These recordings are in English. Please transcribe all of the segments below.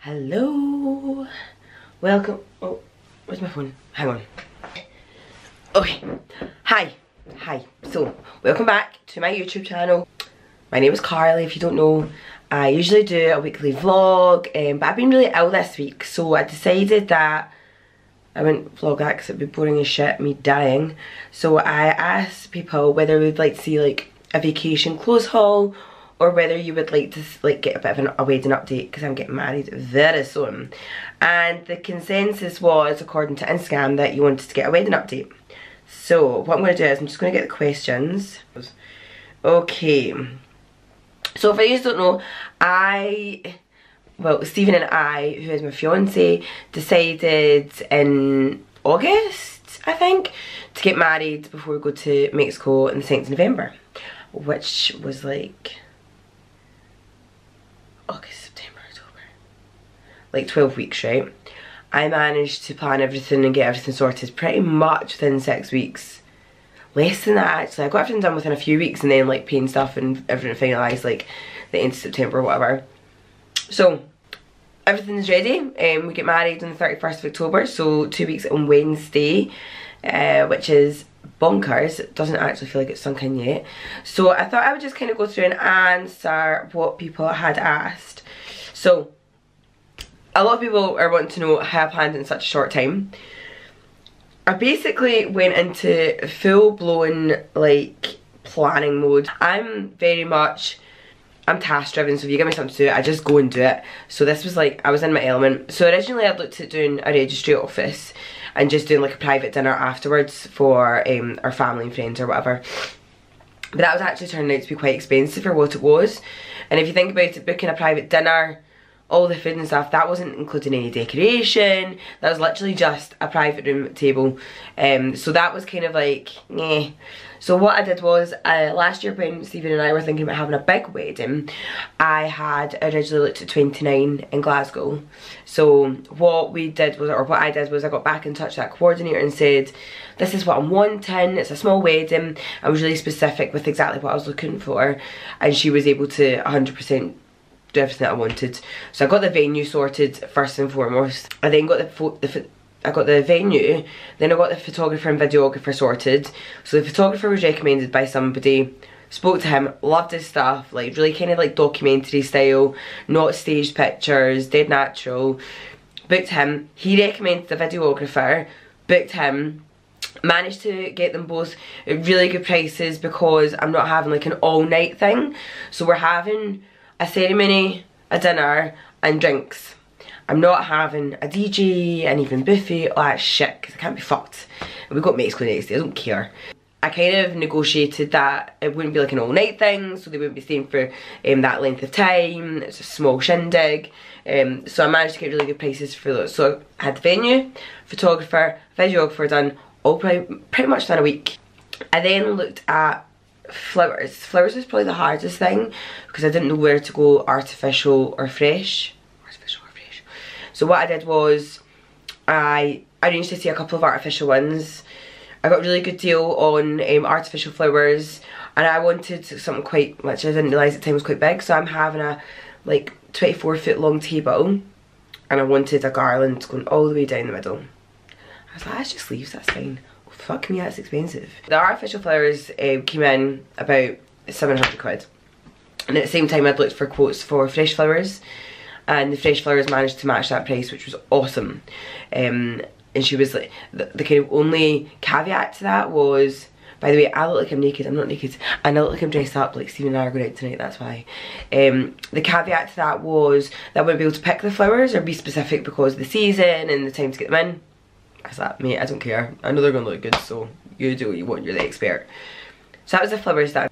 Hello, welcome. Oh, where's my phone? Hang on. Okay, hi. So, welcome back to my YouTube channel. My name is Carly, if you don't know. I usually do a weekly vlog, but I've been really ill this week, so I decided that I wouldn't vlog that because it'd be boring as shit, me dying. So I asked people whether they'd like to see like a vacation clothes haul, or whether you would like to like get a bit of a wedding update, because I'm getting married very soon. And the consensus was, according to Instagram, that you wanted to get a wedding update. So what I'm going to do is I'm just going to get the questions. Okay. So for you who don't know, Stephen and I, who is my fiance, decided in August, I think, to get married before we go to Mexico on the 2nd of November. Which was like August, September, October. Like 12 weeks, right? I managed to plan everything and get everything sorted pretty much within 6 weeks. Less than that actually. I got everything done within a few weeks and then like paying stuff and everything finalised like the end of September or whatever. So everything's ready. We get married on the 31st of October, so 2 weeks on Wednesday, which is bonkers. It doesn't actually feel like it's sunk in yet. So I thought I would just kind of go through and answer what people had asked. So a lot of people are wanting to know how I planned in such a short time. I basically went into full-blown like planning mode. I'm task driven, so if you give me something to do, I just go and do it. So this was like, I was in my element. So originally I'd looked at doing a registry office and just doing like a private dinner afterwards for our family and friends or whatever. But that was actually turning out to be quite expensive for what it was. And if you think about it, booking a private dinner, all the food and stuff, that wasn't including any decoration. That was literally just a private room table. So that was kind of like, meh. So what I did was, last year when Stephen and I were thinking about having a big wedding, I had originally looked at 29 in Glasgow. So what we did was, or what I did was, I got back in touch with that coordinator and said, this is what I'm wanting, it's a small wedding. I was really specific with exactly what I was looking for, and she was able to 100% do everything that I wanted. So I got the venue sorted first and foremost. I then got the venue, then I got the photographer and videographer sorted. So the photographer was recommended by somebody, spoke to him, loved his stuff, like really kind of like documentary style, not staged pictures, dead natural. Booked him, he recommended the videographer, booked him, managed to get them both at really good prices because I'm not having like an all night thing. So we're having a ceremony, a dinner and drinks. I'm not having a DJ, an evening buffet, all that shit, because I can't be fucked. And we've got Mexico next day, I don't care. I kind of negotiated that it wouldn't be like an all night thing, so they wouldn't be staying for that length of time. It's a small shindig. So I managed to get really good prices for those. So I had the venue, photographer, videographer done, all pretty much done a week. I then looked at flowers. Flowers was probably the hardest thing because I didn't know where to go, artificial or fresh. So what I did was I arranged to see a couple of artificial ones. I got a really good deal on artificial flowers, and I wanted something quite, which I didn't realise at the time was quite big. So I'm having a like 24-foot long table, and I wanted a garland going all the way down the middle. I was like, that's just leaves, that's fine. Oh, fuck me, that's expensive. The artificial flowers came in about 700 quid. And at the same time I'd looked for quotes for fresh flowers, and the fresh flowers managed to match that price, which was awesome. And she was like, the kind of only caveat to that was, by the way, I look like I'm naked, I'm not naked, and I look like I'm dressed up like Stephen and I are going out tonight, that's why. The caveat to that was that I wouldn't be able to pick the flowers or be specific because of the season and the time to get them in. I was like, mate, I don't care, I know they're going to look good, so you do what you want, you're the expert. So that was the flowers that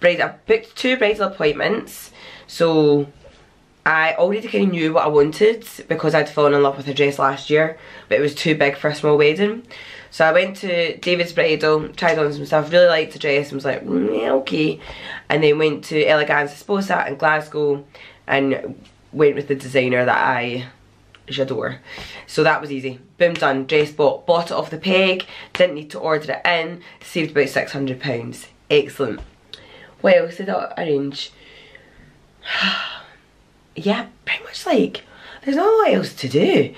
I booked 2 bridal appointments. So I already kind of knew what I wanted because I'd fallen in love with a dress last year, but it was too big for a small wedding. So I went to David's Bridal, tried on some stuff, really liked the dress and was like, yeah, okay. And then went to Eleganza Sposa in Glasgow and went with the designer that I adore. So that was easy. Boom, done. Dress bought it off the peg, didn't need to order it in, saved about £600. Excellent. What else did I arrange? Yeah, pretty much like there's not a lot else to do.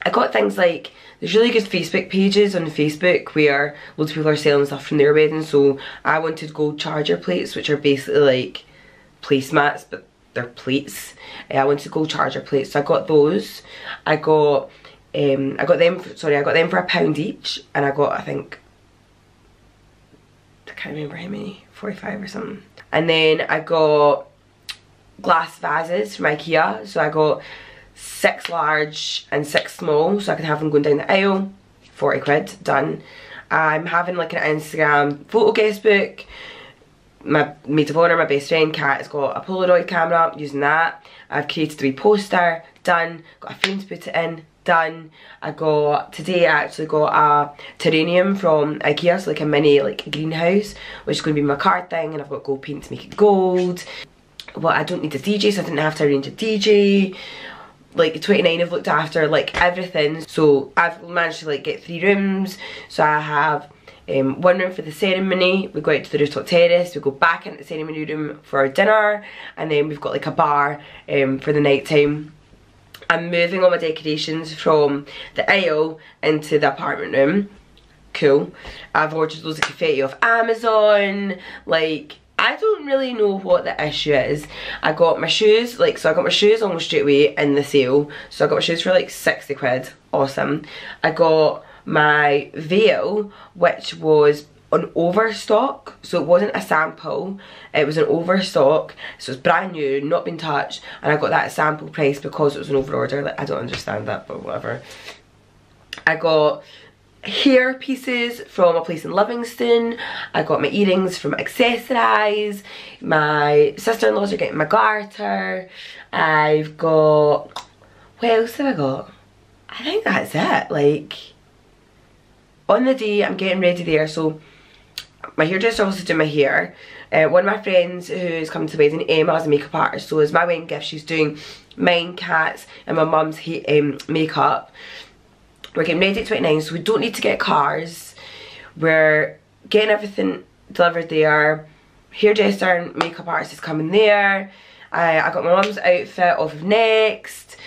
I got things like, there's really good Facebook pages on Facebook where loads of people are selling stuff from their weddings. So I wanted gold charger plates, which are basically like placemats, but they're plates. I wanted gold charger plates, so I got those. I got them for £1 each, and I got, I think, I can't remember how many, 45 or something. And then I got glass vases from IKEA, so I got 6 large and 6 small, so I can have them going down the aisle. 40 quid, done. I'm having like an Instagram photo guest book. My maid of honour, my best friend Kat, has got a Polaroid camera, using that. I've created a wee poster, done. Got a frame to put it in, done. Today I actually got a terrarium from IKEA, so like a mini like greenhouse, which is going to be my card thing, and I've got gold paint to make it gold. Well, I don't need a DJ, so I didn't have to arrange a DJ. Like 29 I've looked after like everything, so I've managed to like get 3 rooms. So I have one room for the ceremony, we go out to the rooftop terrace, we go back into the ceremony room for our dinner, and then we've got like a bar for the night time. I'm moving all my decorations from the aisle into the apartment room. Cool. I've ordered loads of confetti off Amazon. Like, I don't really know what the issue is. I got my shoes, like, so I got my shoes almost straight away in the sale. So I got my shoes for like 60 quid. Awesome. I got my veil, which was an overstock, so it wasn't a sample, it was an overstock, so it's brand new, not been touched, and I got that sample price because it was an over order. Like, I don't understand that, but whatever. I got hair pieces from a place in Livingston. I got my earrings from Accessorize. My sister-in-laws are getting my garter. I've got, what else have I got? I think that's it. Like, on the day I'm getting ready there, so my hairdresser also doing my hair. One of my friends who's come to the wedding, Emma, is a makeup artist, so as my wedding gift she's doing mine, Kat's, and my mum's makeup. We're getting ready at 29, so we don't need to get cars. We're getting everything delivered there. Hairdresser and makeup artist is coming there. I got my mum's outfit off of Next.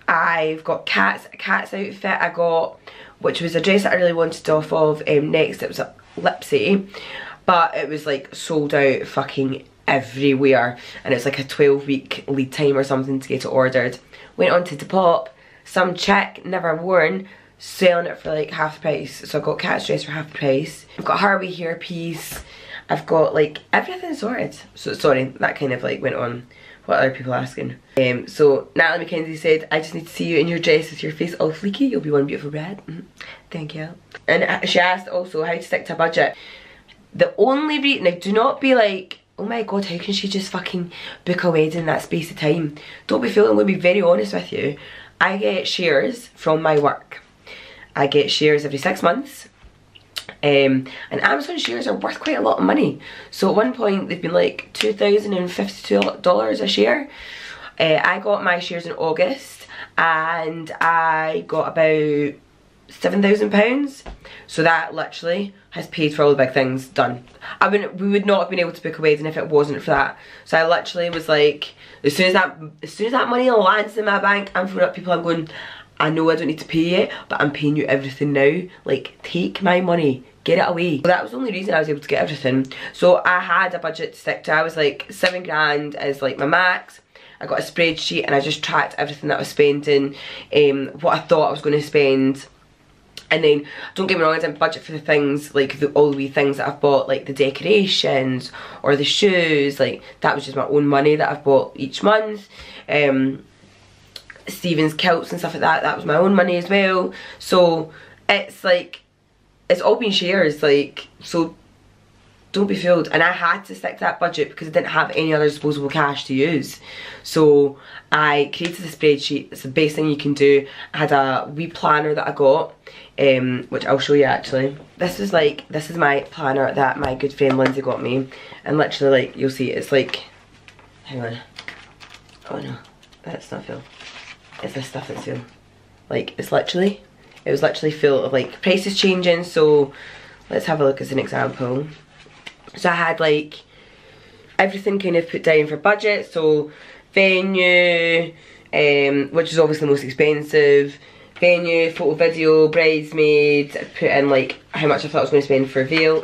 I've got Kat's outfit I got, which was a dress that I really wanted off of Next. It was a Lipsy, but it was like sold out fucking everywhere, and it's like a 12-week lead time or something to get it ordered. Went on to Depop, some chick, never worn, selling it for like half the price. So I got Kat's dress for half the price. I've got her wee hair piece. I've got like everything sorted. So sorry, that kind of like went on what other people asking. So Natalie McKenzie said, I just need to see you in your dress with your face all fleeky. You'll be one beautiful bride. Thank you. And she asked also how to stick to a budget. The only reason, now do not be like, oh my god, how can she just fucking book a wedding in that space of time? Don't be feeling, I'm going to be very honest with you. I get shares from my work. I get shares every 6 months. And Amazon shares are worth quite a lot of money. So at one point they've been like $2,052 a share. I got my shares in August and I got about £7,000. So that literally has paid for all the big things. Done. We would not have been able to book a wedding if it wasn't for that. So I literally was like, as soon as that money lands in my bank, I'm phoning up people, I'm going, I know I don't need to pay you, but I'm paying you everything now. Like, take my money, get it away. So that was the only reason I was able to get everything. So I had a budget to stick to. I was like, 7 grand is like my max. I got a spreadsheet and I just tracked everything that I was spending, what I thought I was going to spend. And then, don't get me wrong, I didn't budget for the things, like all the wee things that I've bought, like the decorations or the shoes. Like, that was just my own money that I've bought each month. Stephen's kilts and stuff like that, that was my own money as well. So it's like, it's all been shares, like, so don't be fooled. And I had to stick to that budget because I didn't have any other disposable cash to use. So I created a spreadsheet. It's the best thing you can do. I had a wee planner that I got, which I'll show you actually. This is my planner that my good friend Lindsay got me, and literally, like, you'll see it's like, hang on, oh no, that's not full. It's this stuff that's full. Like, it was literally full of like prices changing. So let's have a look as an example. So I had like everything kind of put down for budget. So venue, which is obviously the most expensive. Venue, photo, video, bridesmaids. I put in like how much I thought I was going to spend for a veil.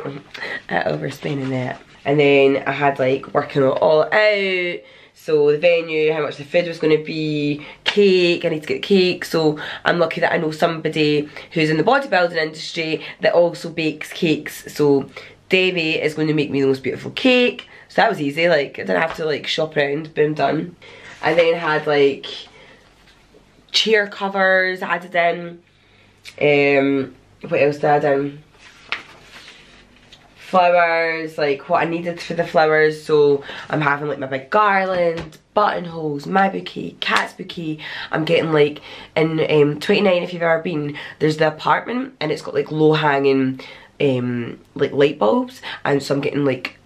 Overspending that. And then I had like working it all out. So the venue, how much the food was going to be, cake, I need to get cake. So I'm lucky that I know somebody who's in the bodybuilding industry that also bakes cakes. So Debbie is going to make me the most beautiful cake. So that was easy, like I didn't have to like shop around, boom, done. And then had like chair covers added in. What else did I add in? Flowers, like what I needed for the flowers. So I'm having like my big garland, buttonholes, my bouquet, cat's bouquet. I'm getting like in 29, if you've ever been, there's the apartment and it's got like low hanging like light bulbs, and so I'm getting like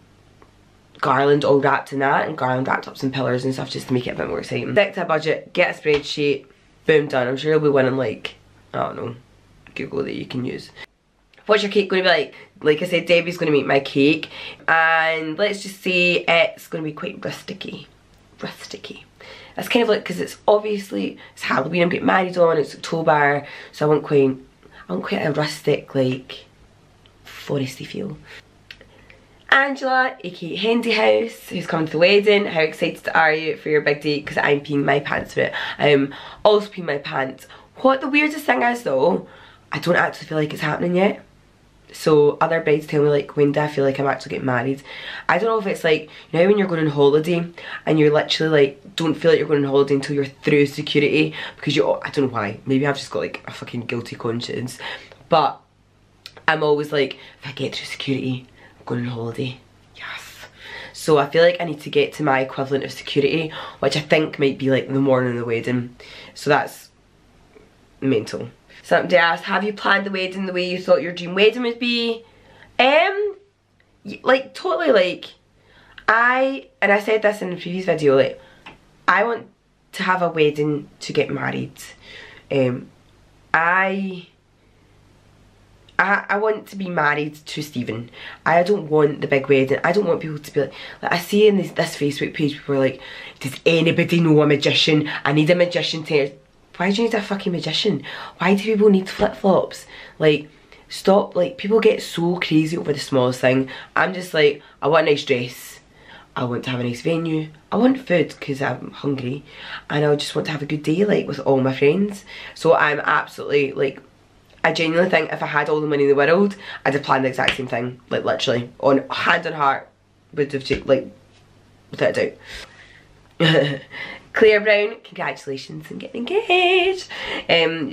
garland all wrapped in that, and garland wrapped up some pillars and stuff just to make it a bit more exciting. Stick to a budget, get a spreadsheet, boom, done. I'm sure you'll be winning like, I don't know, Google that you can use. What's your cake going to be like? Like I said, Debbie's going to make my cake, and let's just say it's going to be quite rusticy. Rusticy. That's kind of like, because it's obviously, it's Halloween, I'm getting married on, it's October, so I want quite a rustic, like, foresty feel. Angela, aka Hendy House, who's coming to the wedding. How excited are you for your big day? Because I'm peeing my pants for it. I'm also peeing my pants. What the weirdest thing is though, I don't actually feel like it's happening yet. So other brides tell me like, when do I feel like I'm actually getting married? I don't know if it's like, you know when you're going on holiday and you're literally like, don't feel like you're going on holiday until you're through security, because I don't know why, maybe I've just got like a fucking guilty conscience, but I'm always like, if I get through security, I'm going on holiday. Yes. So I feel like I need to get to my equivalent of security, which I think might be like the morning of the wedding. So that's mental. Somebody asked, have you planned the wedding the way you thought your dream wedding would be? Like totally, like and I said this in the previous video, like I want to have a wedding to get married. I want to be married to Stephen. I don't want the big wedding. I don't want people to be like I see in this Facebook page, people are like, does anybody know a magician? I need a magician to... Why do you need a fucking magician? Why do people need flip-flops? Like, stop. Like, people get so crazy over the smallest thing. I'm just like, I want a nice dress. I want to have a nice venue. I want food because I'm hungry. And I just want to have a good day, like, with all my friends. So I'm absolutely, like, I genuinely think if I had all the money in the world, I'd have planned the exact same thing. Like, literally. On hand on heart. Would have, like, without a doubt. Claire Brown, congratulations on getting engaged.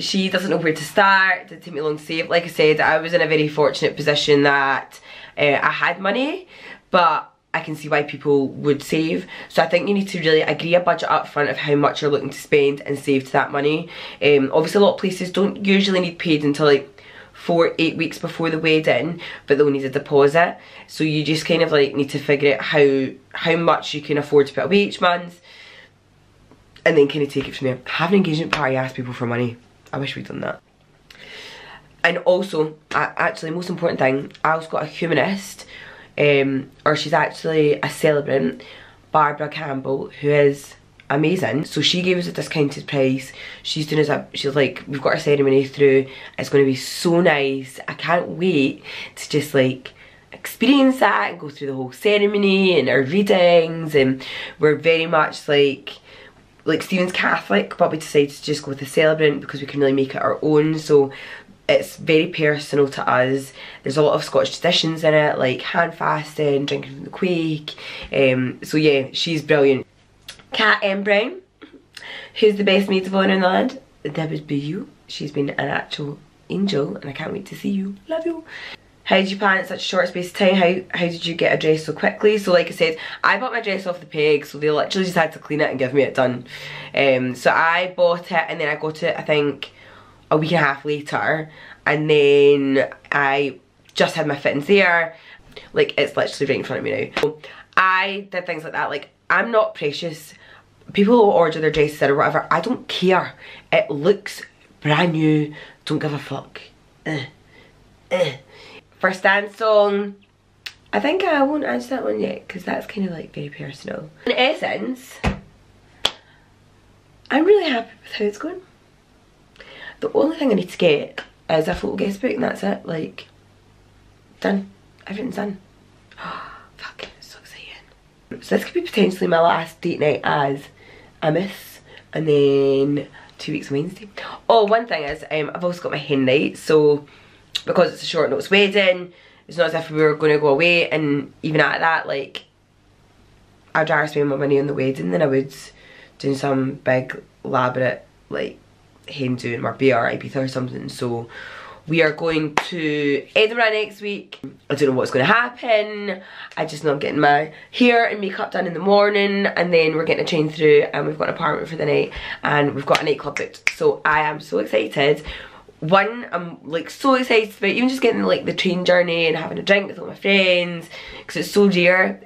She doesn't know where to start. It didn't take me long to save. Like I said, I was in a very fortunate position that I had money, but I can see why people would save. So I think you need to really agree a budget up front of how much you're looking to spend and save to that money. Obviously a lot of places don't usually need paid until like 4-8 weeks before the wedding, but they'll need a deposit. So you just kind of like need to figure out how much you can afford to put away each month, and then kind of take it from there. Have an engagement party, ask people for money. I wish we'd done that. And also, actually, most important thing, I also got a humanist, or she's actually a celebrant, Barbara Campbell, who is amazing. So she gave us a discounted price. She's doing us she's like, we've got our ceremony through. It's going to be so nice. I can't wait to just like experience that and go through the whole ceremony and our readings. And we're very much like Stephen's Catholic, but we decided to just go with the celebrant because we can really make it our own. So it's very personal to us. There's a lot of Scottish traditions in it, like hand fasting, drinking from the quake. So yeah, she's brilliant. Kat M. Brown, who's the best maid of honour in the land? That would be you. She's been an actual angel and I can't wait to see you. Love you. How did you plan in such a short space of time? How did you get a dress so quickly? So like I said, I bought my dress off the peg, so they literally just had to clean it and give me it done. So I bought it and then I got it, I think, a week and a half later. And then I just had my fittings there. Like, it's literally right in front of me now. So I did things like that. Like, I'm not precious. People will order their dresses or whatever. I don't care. It looks brand new. Don't give a fuck. First dance song, I think I won't answer that one yet because that's kind of like very personal. In essence, I'm really happy with how it's going. The only thing I need to get is a photo guest book and that's it. Like, done. Everything's done. Fuck, it's so exciting. So this could be potentially my last date night as a miss, and then 2 weeks Wednesday. Oh, one thing is, I've also got my hen night, so because it's a short notice wedding, it's not as if we were going to go away, and even at that, like, I'd rather spend my money on the wedding than I would doing some big elaborate like hen do in Marbella or Ibiza or something. So we are going to Edinburgh next week. I don't know what's going to happen. I just know I'm getting my hair and makeup done in the morning, and then we're getting a train through, and we've got an apartment for the night, and we've got a nightclub booked. So I am so excited. One, I'm like so excited about even just getting like the train journey and having a drink with all my friends, because it's so rare.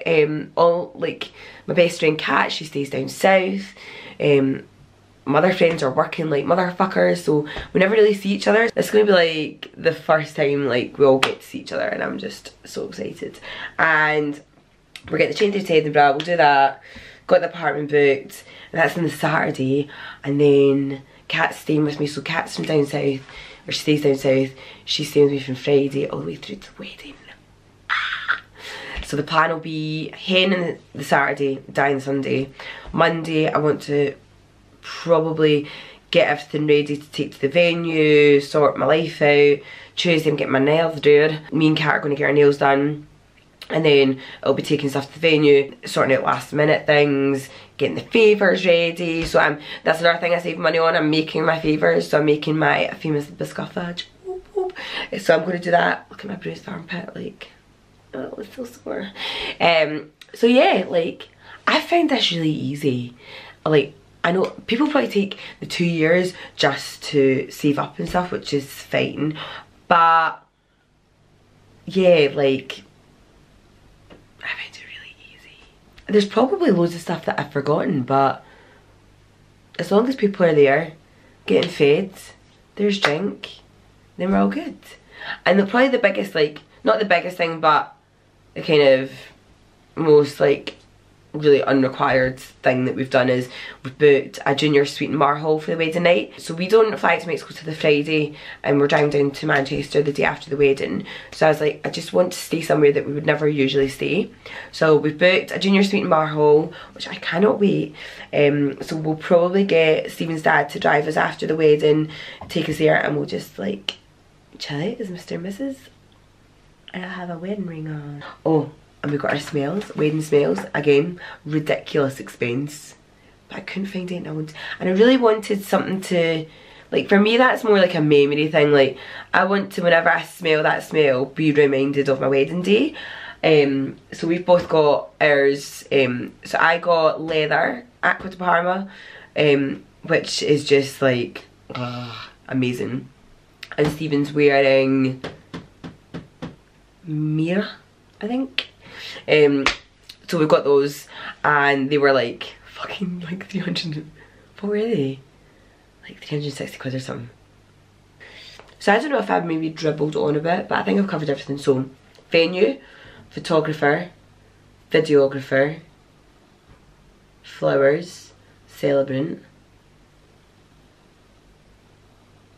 All like my best friend Kat, she stays down south. My other friends are working like motherfuckers, so we never really see each other. It's gonna be like the first time like we all get to see each other, and I'm just so excited. And we're getting the train through to Edinburgh, we'll do that. Got the apartment booked, and that's on the Saturday. And then Kat's staying with me, so Kat's from down south, or she stays down south. She's staying with me from Friday all the way through to the wedding. So the plan will be hen on the Saturday, die on the Sunday. Monday I want to probably get everything ready to take to the venue, sort my life out. Tuesday I'm getting my nails done. Me and Kat are going to get our nails done. And then I'll be taking stuff to the venue, sorting out last minute things, getting the favours ready. So that's another thing I save money on. I'm making my favours. So I'm making my famous biscoffage. So I'm going to do that. Look at my bruised armpit, like, oh, it's so sore. So yeah, like, I find this really easy. Like, I know people probably take the 2 years just to save up and stuff, which is fine. But yeah, like, I find it really easy. There's probably loads of stuff that I've forgotten, but as long as people are there, getting fed, there's drink, then we're all good. And probably the biggest, like, not the biggest thing, but the kind of most, like, really unrequired thing that we've done is we've booked a junior suite in Marhall for the wedding night. So we don't fly to Mexico till the Friday, and we're driving down to Manchester the day after the wedding. So I was like, I just want to stay somewhere that we would never usually stay. So we've booked a junior suite in Marhall, which I cannot wait. So we'll probably get Stephen's dad to drive us after the wedding, take us there, and we'll just like chill out as Mr. and Mrs. And I'll have a wedding ring on. Oh, and we've got our smells, wedding smells. Again, ridiculous expense. But I couldn't find anything I wanted. And I really wanted something to, like, for me that's more like a memory thing. Like, I want to, whenever I smell that smell, be reminded of my wedding day. So we've both got ours. So I got leather, Aqua de Parma, which is just like, amazing. And Stephen's wearing Mira, I think. So we've got those, and they were like fucking like 300, what were they? Like 360 quid or something. So I don't know if I've maybe dribbled on a bit, but I think I've covered everything. So venue, photographer, videographer, flowers, celebrant.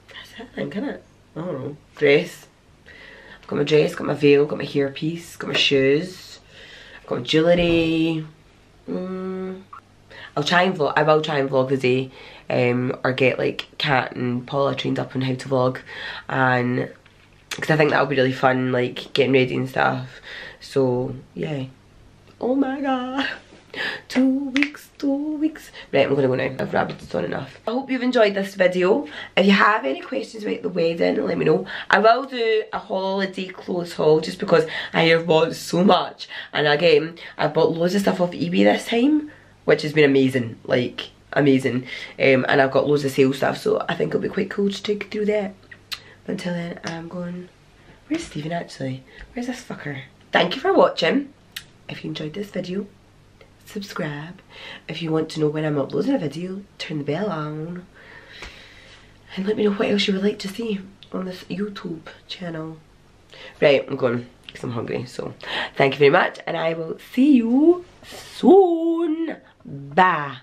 That's it, I think, isn't it? I don't know. Dress. I've got my dress, got my veil, got my hairpiece, got my shoes, I've got my jewellery. I will try and vlog the day, or get like Kat and Paula trained up on how to vlog, and because I think that'll be really fun, like getting ready and stuff. So yeah. Oh my god. 2 weeks, 2 weeks. Right, I'm gonna go now. I've rabbited on enough. I hope you've enjoyed this video. If you have any questions about the wedding, let me know. I will do a holiday clothes haul just because I have bought so much. And again, I bought loads of stuff off eBay this time, which has been amazing, like amazing. And I've got loads of sale stuff, so I think it'll be quite cool to take through that. But until then, I'm going. Where's Stephen actually? Where's this fucker? Thank you for watching. If you enjoyed this video, subscribe. If you want to know when I'm uploading a video, turn the bell on. And let me know what else you would like to see on this YouTube channel. Right, I'm going because I'm hungry. So thank you very much, and I will see you soon. Bye.